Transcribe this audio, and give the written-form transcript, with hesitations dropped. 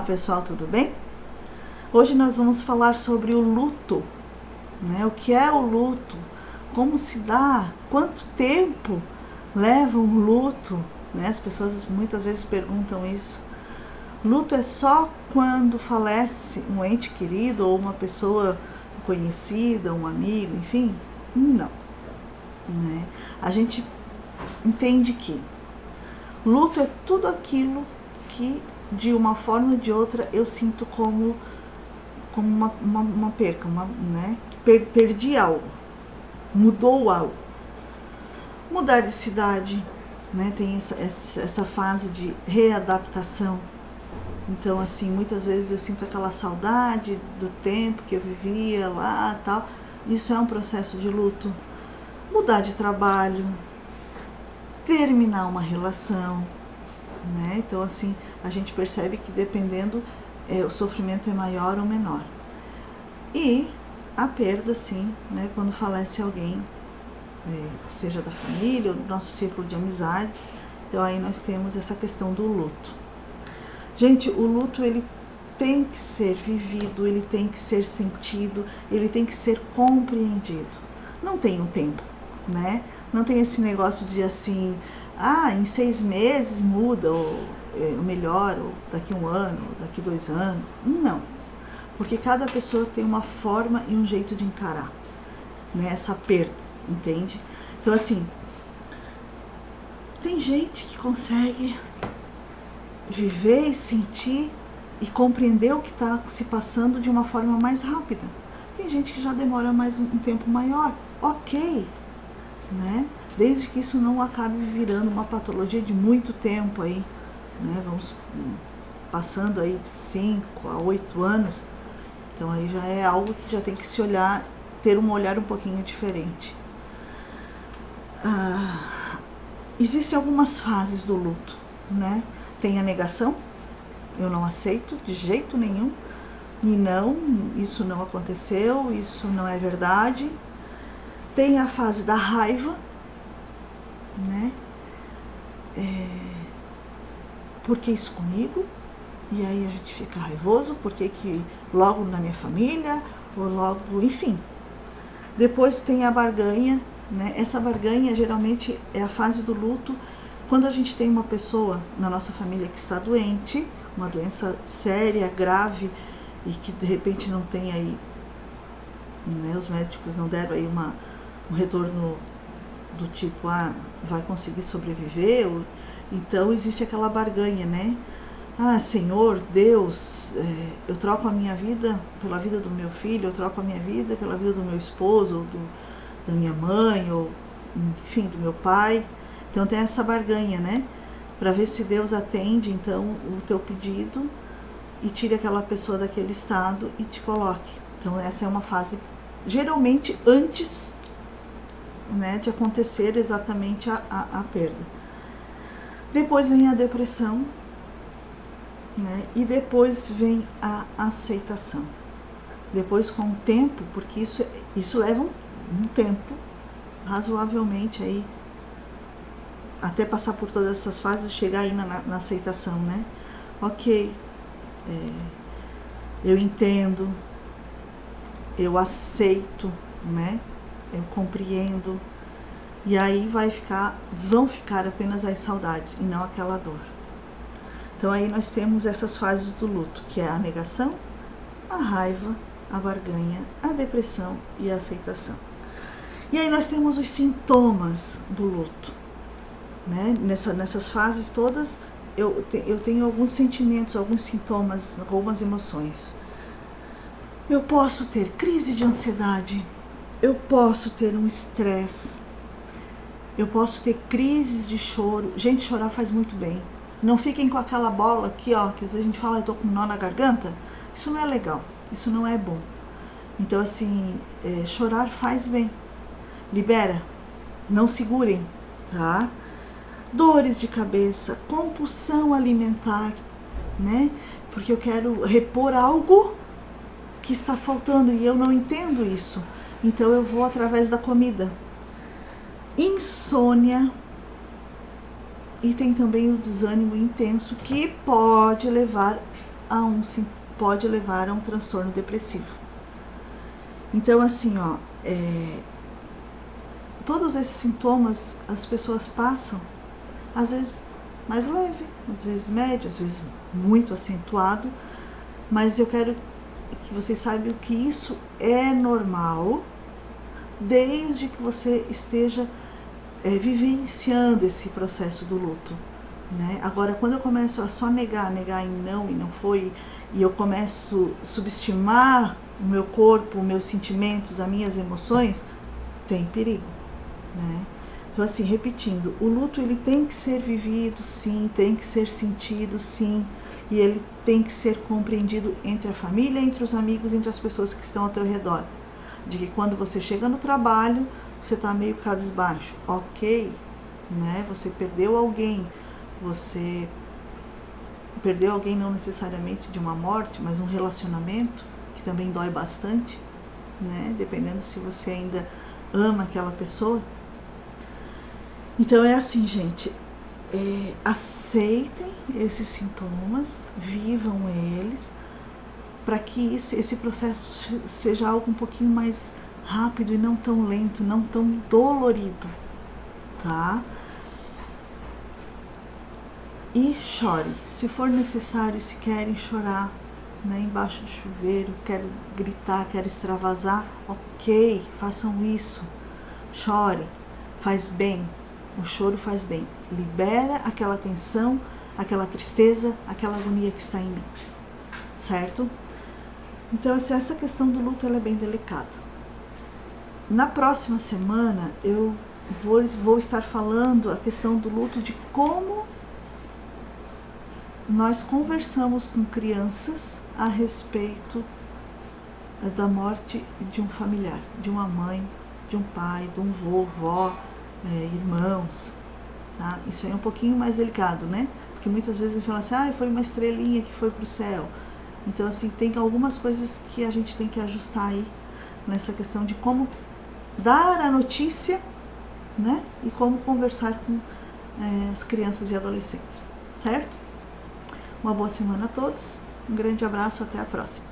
pessoal, tudo bem? Hoje nós vamos falar sobre o luto, né? O que é o luto, como se dá, quanto tempo leva um luto, né? As pessoas muitas vezes perguntam isso. Luto é só quando falece um ente querido ou uma pessoa conhecida, um amigo, enfim? Não, né? A gente entende que luto é tudo aquilo que de uma forma ou de outra eu sinto como uma perca, né? Perdi algo, mudou algo. Mudar de cidade, né? Tem essa fase de readaptação. Então, assim, muitas vezes eu sinto aquela saudade do tempo que eu vivia lá, tal. Isso é um processo de luto. Mudar de trabalho, terminar uma relação, né? Então, assim, a gente percebe que dependendo, o sofrimento é maior ou menor. E a perda, sim, né? Quando falece alguém, seja da família ou do nosso círculo de amizades, então aí nós temos essa questão do luto. Gente, o luto, ele tem que ser vivido, ele tem que ser sentido, ele tem que ser compreendido. Não tem um tempo, né? Não tem esse negócio de assim, em 6 meses muda, ou melhora, ou daqui 1 ano, ou daqui 2 anos. Não. Porque cada pessoa tem uma forma e um jeito de encarar, né, essa perda, entende? Então, assim, tem gente que consegue viver e sentir e compreender o que está se passando de uma forma mais rápida. Tem gente que já demora mais um tempo maior. Ok, né? Desde que isso não acabe virando uma patologia de muito tempo aí, né? Vamos passando aí de 5 a 8 anos, então aí já é algo que já tem que se olhar, ter um olhar um pouquinho diferente. Existem algumas fases do luto, né? Tem a negação, eu não aceito de jeito nenhum, e não, isso não aconteceu, isso não é verdade. Tem a fase da raiva, né? Por que isso comigo? E aí a gente fica raivoso, por que logo na minha família, ou logo, enfim. Depois tem a barganha, né? Essa barganha geralmente é a fase do luto, quando a gente tem uma pessoa na nossa família que está doente, uma doença séria, grave, e que de repente não tem aí, né, os médicos não deram aí um retorno do tipo, vai conseguir sobreviver, então existe aquela barganha, né? Senhor, Deus, eu troco a minha vida pela vida do meu filho, eu troco a minha vida pela vida do meu esposo, ou da minha mãe, ou enfim, do meu pai. Então tem essa barganha, né? Para ver se Deus atende, então, o teu pedido e tire aquela pessoa daquele estado e te coloque. Então essa é uma fase, geralmente, antes, né, de acontecer exatamente a perda. Depois vem a depressão, né? E depois vem a aceitação. Depois, com o tempo, porque isso leva um tempo, razoavelmente aí, até passar por todas essas fases e chegar aí na aceitação, né? Ok, eu entendo, eu aceito, né? Eu compreendo, e aí vão ficar apenas as saudades e não aquela dor. Então aí nós temos essas fases do luto, que é a negação, a raiva, a barganha, a depressão e a aceitação. E aí nós temos os sintomas do luto, né? Nessas fases todas eu tenho alguns sentimentos, alguns sintomas, algumas emoções. Eu posso ter crise de ansiedade, eu posso ter um estresse, eu posso ter crises de choro. Gente, chorar faz muito bem. Não fiquem com aquela bola aqui, ó, que às vezes a gente fala, eu tô com um nó na garganta. Isso não é legal, isso não é bom. Então, assim, chorar faz bem. Libera, não segurem, tá? Dores de cabeça, compulsão alimentar, né? Porque eu quero repor algo que está faltando e eu não entendo isso. Então eu vou através da comida. Insônia. E tem também o desânimo intenso, que pode levar pode levar a um transtorno depressivo. Então, assim, todos esses sintomas as pessoas passam, às vezes mais leve, às vezes médio, às vezes muito acentuado, mas eu quero que vocês saibam que isso é normal, desde que você esteja vivenciando esse processo do luto, né? Agora, quando eu começo a só negar e não foi, e eu começo a subestimar o meu corpo, os meus sentimentos, as minhas emoções, tem perigo, né? Então, assim, repetindo, o luto ele tem que ser vivido, sim, tem que ser sentido, sim, e ele tem que ser compreendido entre a família, entre os amigos, entre as pessoas que estão ao teu redor. De que quando você chega no trabalho, você está meio cabisbaixo, ok, né? Você perdeu alguém não necessariamente de uma morte, mas um relacionamento, que também dói bastante, né? Dependendo se você ainda ama aquela pessoa. Então é assim, gente, aceitem esses sintomas, vivam eles, para que esse processo seja algo um pouquinho mais rápido e não tão lento, não tão dolorido, tá? E chore, se for necessário, se querem chorar, né, embaixo do chuveiro, quero gritar, quero extravasar, ok, façam isso, chore, faz bem, o choro faz bem, libera aquela tensão, aquela tristeza, aquela agonia que está em mim, certo? Então, assim, essa questão do luto ela é bem delicada. Na próxima semana eu vou estar falando a questão do luto, de como nós conversamos com crianças a respeito da morte de um familiar, de uma mãe, de um pai, de um vô, vó, irmãos, tá? Isso aí é um pouquinho mais delicado, né? Porque muitas vezes a gente fala assim, foi uma estrelinha que foi pro céu. Então, assim, tem algumas coisas que a gente tem que ajustar aí nessa questão de como dar a notícia, né? E como conversar com as crianças e adolescentes, certo? Uma boa semana a todos, um grande abraço, até a próxima.